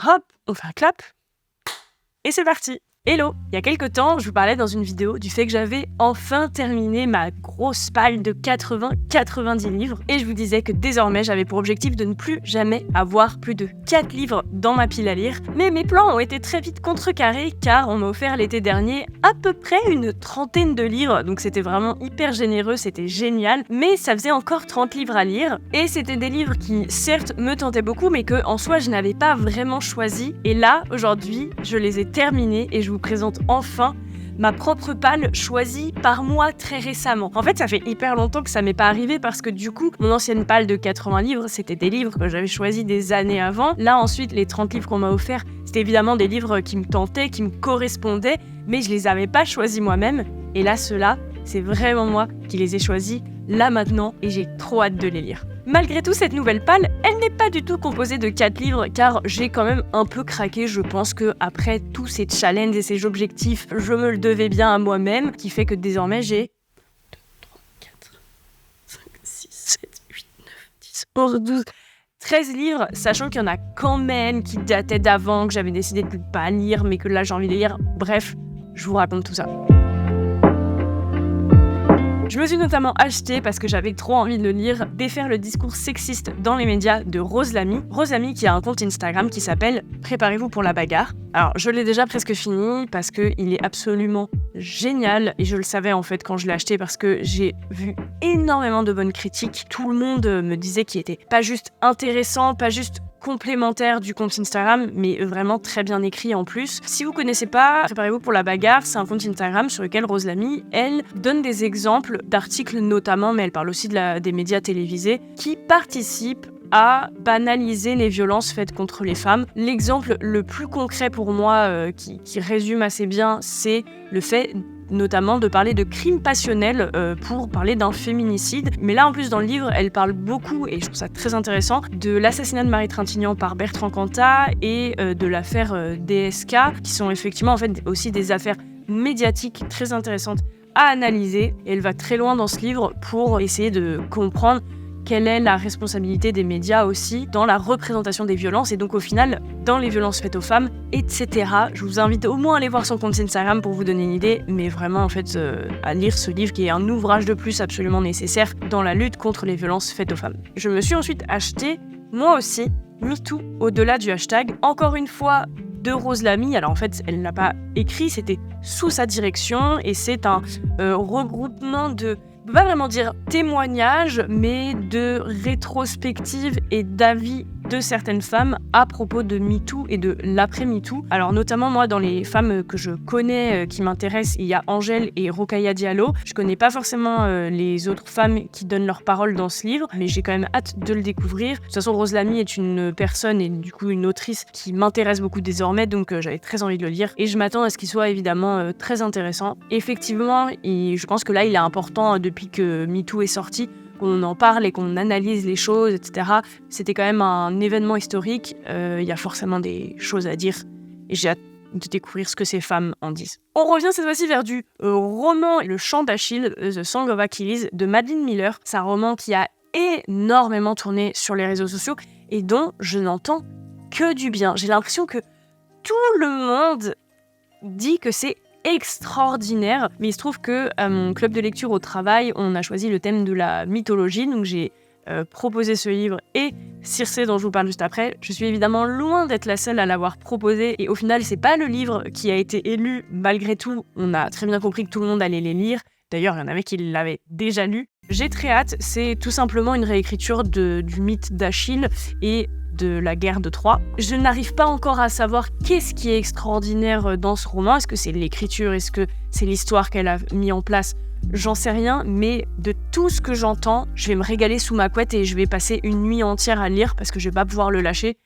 Hop, on fait un clap. Et c'est parti. Hello! Il y a quelques temps, je vous parlais dans une vidéo du fait que j'avais enfin terminé ma grosse palle de 80-90 livres et je vous disais que désormais j'avais pour objectif de ne plus jamais avoir plus de 4 livres dans ma pile à lire. Mais mes plans ont été très vite contrecarrés car on m'a offert l'été dernier à peu près une trentaine de livres, donc c'était vraiment hyper généreux, c'était génial, mais ça faisait encore 30 livres à lire et c'était des livres qui certes me tentaient beaucoup mais que en soi je n'avais pas vraiment choisi et là aujourd'hui je les ai terminés et je vous présente enfin ma propre palle choisie par moi très récemment. En fait, ça fait hyper longtemps que ça m'est pas arrivé parce que du coup, mon ancienne palle de 80 livres, c'était des livres que j'avais choisis des années avant. Là, ensuite, les 30 livres qu'on m'a offerts, c'était évidemment des livres qui me tentaient, qui me correspondaient, mais je les avais pas choisis moi-même. Et là, ceux-là, c'est vraiment moi qui les ai choisis là maintenant et j'ai trop hâte de les lire. Malgré tout, cette nouvelle palle, elle n'est pas du tout composée de 4 livres car j'ai quand même un peu craqué. Je pense que après tous ces challenges et ces objectifs, je me le devais bien à moi-même, qui fait que désormais j'ai 2, 3, 4, 5, 6, 7, 8, 9, 10, 11, 12, 13 livres, sachant qu'il y en a quand même qui dataient d'avant, que j'avais décidé de ne pas lire, mais que là j'ai envie de lire. Bref, je vous raconte tout ça. Je me suis notamment acheté, parce que j'avais trop envie de le lire, Défaire le discours sexiste dans les médias de Rose Lamy. Rose Lamy qui a un compte Instagram qui s'appelle Préparez-vous pour la bagarre. Alors je l'ai déjà presque fini parce qu'il est absolument génial et je le savais en fait quand je l'ai acheté parce que j'ai vu énormément de bonnes critiques. Tout le monde me disait qu'il était pas juste intéressant, pas juste complémentaire du compte Instagram, mais vraiment très bien écrit en plus. Si vous connaissez pas, Préparez-vous pour la bagarre, c'est un compte Instagram sur lequel Rose Lamy, elle, donne des exemples d'articles notamment, mais elle parle aussi des médias télévisés, qui participent à banaliser les violences faites contre les femmes. L'exemple le plus concret pour moi, qui résume assez bien, c'est le fait notamment de parler de crimes passionnels pour parler d'un féminicide. Mais là, en plus, dans le livre, elle parle beaucoup, et je trouve ça très intéressant, de l'assassinat de Marie Trintignant par Bertrand Cantat et de l'affaire DSK, qui sont effectivement en fait aussi des affaires médiatiques très intéressantes à analyser. Et elle va très loin dans ce livre pour essayer de comprendre quelle est la responsabilité des médias aussi dans la représentation des violences et donc au final dans les violences faites aux femmes, etc. Je vous invite au moins à aller voir son compte Instagram pour vous donner une idée, mais vraiment en fait à lire ce livre qui est un ouvrage de plus absolument nécessaire dans la lutte contre les violences faites aux femmes. Je me suis ensuite acheté, moi aussi, MeToo au-delà du hashtag, encore une fois de Rose Lamy. Alors en fait, elle n'a pas écrit, c'était sous sa direction et c'est un regroupement de, on peut pas vraiment dire témoignages, mais de rétrospectives et d'avis de certaines femmes à propos de MeToo et de l'après-MeToo. Alors notamment moi, dans les femmes que je connais qui m'intéressent, il y a Angèle et Rokhaya Diallo. Je connais pas forcément les autres femmes qui donnent leur parole dans ce livre, mais j'ai quand même hâte de le découvrir. De toute façon, Rose Lamy est une personne et du coup une autrice qui m'intéresse beaucoup désormais, donc j'avais très envie de le lire et je m'attends à ce qu'il soit évidemment très intéressant. Effectivement, et je pense que là il est important depuis que MeToo est sorti, qu'on en parle et qu'on analyse les choses, etc. C'était quand même un événement historique. Il y a forcément des choses à dire et j'ai hâte de découvrir ce que ces femmes en disent. On revient cette fois-ci vers du roman Le Chant d'Achille, The Song of Achilles, de Madeline Miller. C'est un roman qui a énormément tourné sur les réseaux sociaux et dont je n'entends que du bien. J'ai l'impression que tout le monde dit que c'est extraordinaire, mais il se trouve que à mon club de lecture au travail, on a choisi le thème de la mythologie, donc j'ai proposé ce livre et Circé dont je vous parle juste après. Je suis évidemment loin d'être la seule à l'avoir proposé et au final c'est pas le livre qui a été élu. Malgré tout, on a très bien compris que tout le monde allait les lire. D'ailleurs, il y en avait qui l'avaient déjà lu. J'ai très hâte, c'est tout simplement une réécriture du mythe d'Achille et de la guerre de Troie. Je n'arrive pas encore à savoir qu'est-ce qui est extraordinaire dans ce roman. Est-ce que c'est l'écriture? Est-ce que c'est l'histoire qu'elle a mis en place? J'en sais rien, mais de tout ce que j'entends, je vais me régaler sous ma couette et je vais passer une nuit entière à lire parce que je vais pas pouvoir le lâcher.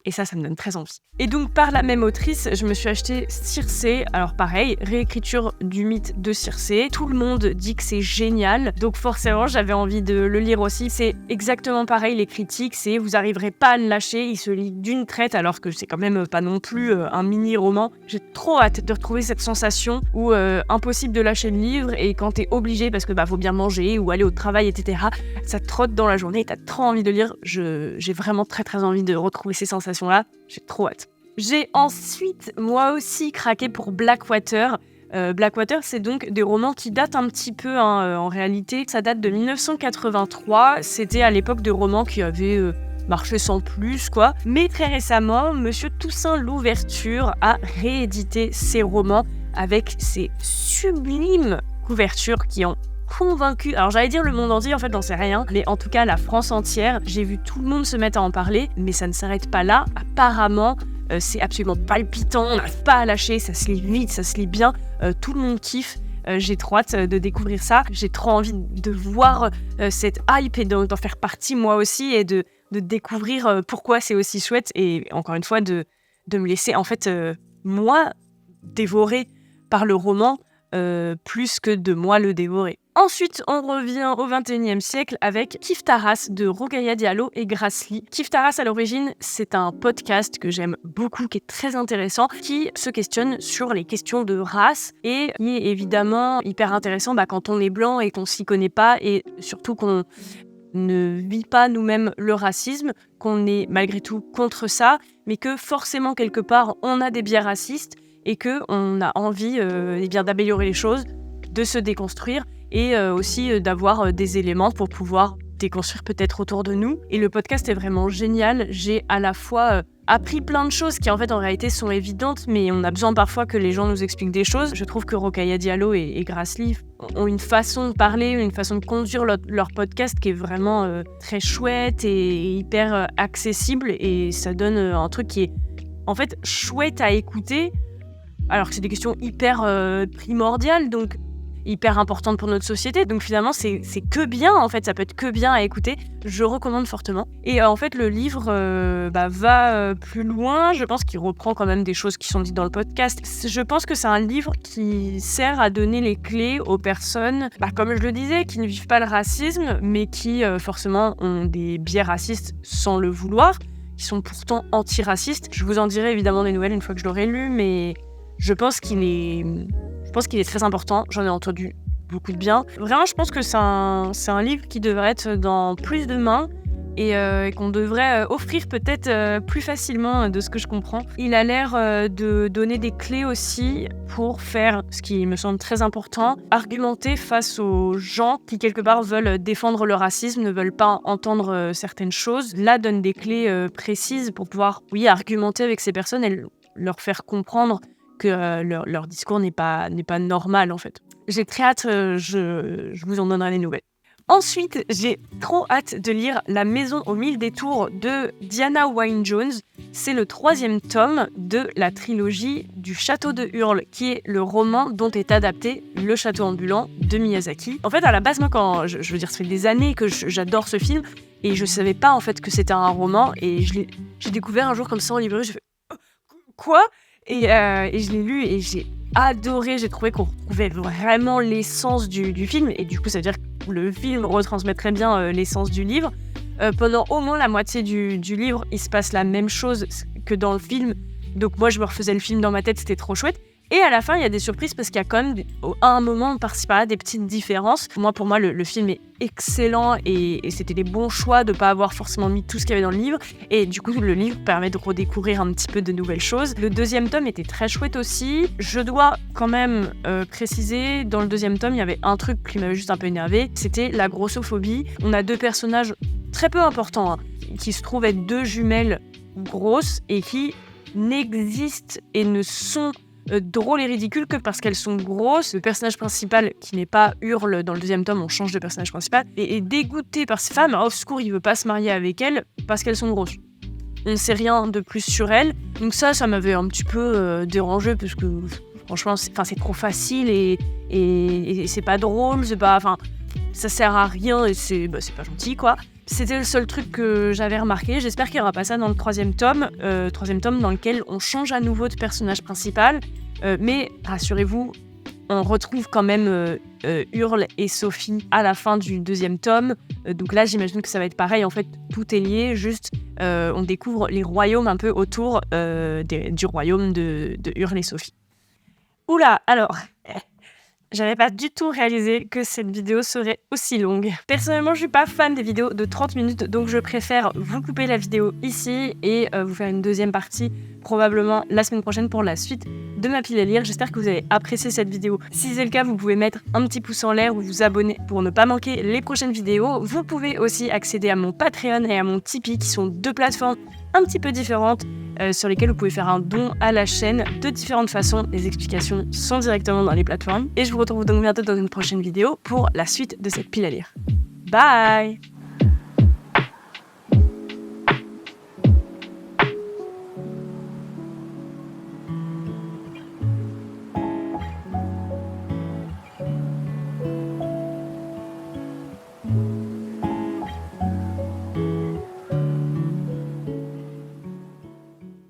Et ça me donne très envie. Et donc, par la même autrice, je me suis acheté Circé. Alors pareil, réécriture du mythe de Circé. Tout le monde dit que c'est génial. Donc forcément, j'avais envie de le lire aussi. C'est exactement pareil, les critiques. C'est vous arriverez pas à le lâcher. Il se lit d'une traite, alors que c'est quand même pas non plus un mini-roman. J'ai trop hâte de retrouver cette sensation où impossible de lâcher le livre. Et quand t'es obligé, parce que faut bien manger ou aller au travail, etc., ça trotte dans la journée et t'as trop envie de lire. J'ai vraiment très très envie de retrouver ces sensations-là. J'ai trop hâte. J'ai ensuite, moi aussi, craqué pour Blackwater. Blackwater, c'est donc des romans qui datent un petit peu, en réalité. Ça date de 1983. C'était à l'époque de romans qui avaient marché sans plus, quoi. Mais très récemment, Monsieur Toussaint Louverture a réédité ses romans avec ces sublimes couvertures qui ont convaincu, alors j'allais dire le monde entier, en fait j'en sais rien, mais en tout cas la France entière. J'ai vu tout le monde se mettre à en parler, mais ça ne s'arrête pas là. Apparemment, c'est absolument palpitant, on n'arrive pas à lâcher, ça se lit vite, ça se lit bien, tout le monde kiffe. J'ai trop hâte de découvrir ça, j'ai trop envie de voir cette hype et d'en faire partie moi aussi, et de découvrir pourquoi c'est aussi chouette, et encore une fois de me laisser en fait moi dévorer par le roman plus que de moi le dévorer. Ensuite, on revient au XXIe siècle avec Kif Taras de Rokhaya Diallo et Grace Lee. Kif Taras, à l'origine, c'est un podcast que j'aime beaucoup, qui est très intéressant, qui se questionne sur les questions de race et qui est évidemment hyper intéressant quand on est blanc et qu'on s'y connaît pas, et surtout qu'on ne vit pas nous-mêmes le racisme, qu'on est malgré tout contre ça, mais que forcément quelque part on a des biais racistes et qu'on a envie d'améliorer les choses, de se déconstruire, et aussi d'avoir des éléments pour pouvoir déconstruire peut-être autour de nous. Et le podcast est vraiment génial. J'ai à la fois appris plein de choses qui en fait en réalité sont évidentes, mais on a besoin parfois que les gens nous expliquent des choses. Je trouve que Rokhaya Diallo et Grace Lee ont une façon de parler, une façon de conduire leur podcast qui est vraiment très chouette et hyper accessible, et ça donne un truc qui est en fait chouette à écouter, alors que c'est des questions hyper primordiales, donc hyper importantes pour notre société. Donc finalement, c'est que bien, en fait, ça peut être que bien à écouter. Je recommande fortement. Et en fait, le livre va plus loin. Je pense qu'il reprend quand même des choses qui sont dites dans le podcast. Je pense que c'est un livre qui sert à donner les clés aux personnes, comme je le disais, qui ne vivent pas le racisme, mais qui forcément ont des biais racistes sans le vouloir, qui sont pourtant antiracistes. Je vous en dirai évidemment des nouvelles une fois que je l'aurai lu, mais je pense qu'il est très important. J'en ai entendu beaucoup de bien. Vraiment, je pense que c'est un livre qui devrait être dans plus de mains et qu'on devrait offrir peut-être plus facilement, de ce que je comprends. Il a l'air de donner des clés aussi pour faire, ce qui me semble très important, argumenter face aux gens qui quelque part veulent défendre le racisme, ne veulent pas entendre certaines choses. Là, donne des clés précises pour pouvoir, argumenter avec ces personnes et leur faire comprendre que leur discours n'est pas normal, en fait. J'ai très hâte, je vous en donnerai des nouvelles. Ensuite, j'ai trop hâte de lire La Maison aux 1000 détours de Diana Wynne-Jones. C'est le 3e tome de la trilogie du Château de Hurle, qui est le roman dont est adapté Le Château ambulant de Miyazaki. En fait, à la base, moi, quand je veux dire, ça fait des années que j'adore ce film, et je savais pas en fait que c'était un roman, et j'ai découvert un jour comme ça en librairie, j'ai fait quoi ? Et je l'ai lu et j'ai adoré. J'ai trouvé qu'on retrouvait vraiment l'essence du film. Et du coup, ça veut dire que le film retransmet très bien l'essence du livre. Pendant au moins la moitié du livre, il se passe la même chose que dans le film. Donc moi, je me refaisais le film dans ma tête, c'était trop chouette. Et à la fin, il y a des surprises parce qu'il y a quand même, à un moment, par-ci par-là, des petites différences. Pour moi, le film est excellent et c'était des bons choix de ne pas avoir forcément mis tout ce qu'il y avait dans le livre. Et du coup, le livre permet de redécouvrir un petit peu de nouvelles choses. Le 2e tome était très chouette aussi. Je dois quand même préciser, dans le 2e tome, il y avait un truc qui m'avait juste un peu énervé. C'était la grossophobie. On a 2 personnages très peu importants, qui se trouvent être 2 jumelles grosses et qui n'existent et ne sont drôles et ridicules que parce qu'elles sont grosses. Le personnage principal, qui n'est pas Hurle dans le 2e tome, on change de personnage principal, est dégoûté par ces femmes. Au secours, il veut pas se marier avec elles parce qu'elles sont grosses. On ne sait rien de plus sur elles. Donc ça m'avait un petit peu dérangé parce que franchement, c'est trop facile et c'est pas drôle, ça sert à rien et c'est pas gentil, quoi. C'était le seul truc que j'avais remarqué. J'espère qu'il n'y aura pas ça dans le 3e tome. 3e tome dans lequel on change à nouveau de personnage principal. Mais rassurez-vous, on retrouve quand même Hurle et Sophie à la fin du 2e tome. Donc là, j'imagine que ça va être pareil. En fait, tout est lié. Juste, on découvre les royaumes un peu autour du royaume de Hurle et Sophie. Oula, alors... J'avais pas du tout réalisé que cette vidéo serait aussi longue. Personnellement, je suis pas fan des vidéos de 30 minutes, donc je préfère vous couper la vidéo ici et vous faire une deuxième partie probablement la semaine prochaine pour la suite de ma pile à lire. J'espère que vous avez apprécié cette vidéo. Si c'est le cas, vous pouvez mettre un petit pouce en l'air ou vous abonner pour ne pas manquer les prochaines vidéos. Vous pouvez aussi accéder à mon Patreon et à mon Tipeee, qui sont deux plateformes un petit peu différentes sur lesquelles vous pouvez faire un don à la chaîne de différentes façons. Les explications sont directement dans les plateformes. Et je vous retrouve donc bientôt dans une prochaine vidéo pour la suite de cette pile à lire. Bye!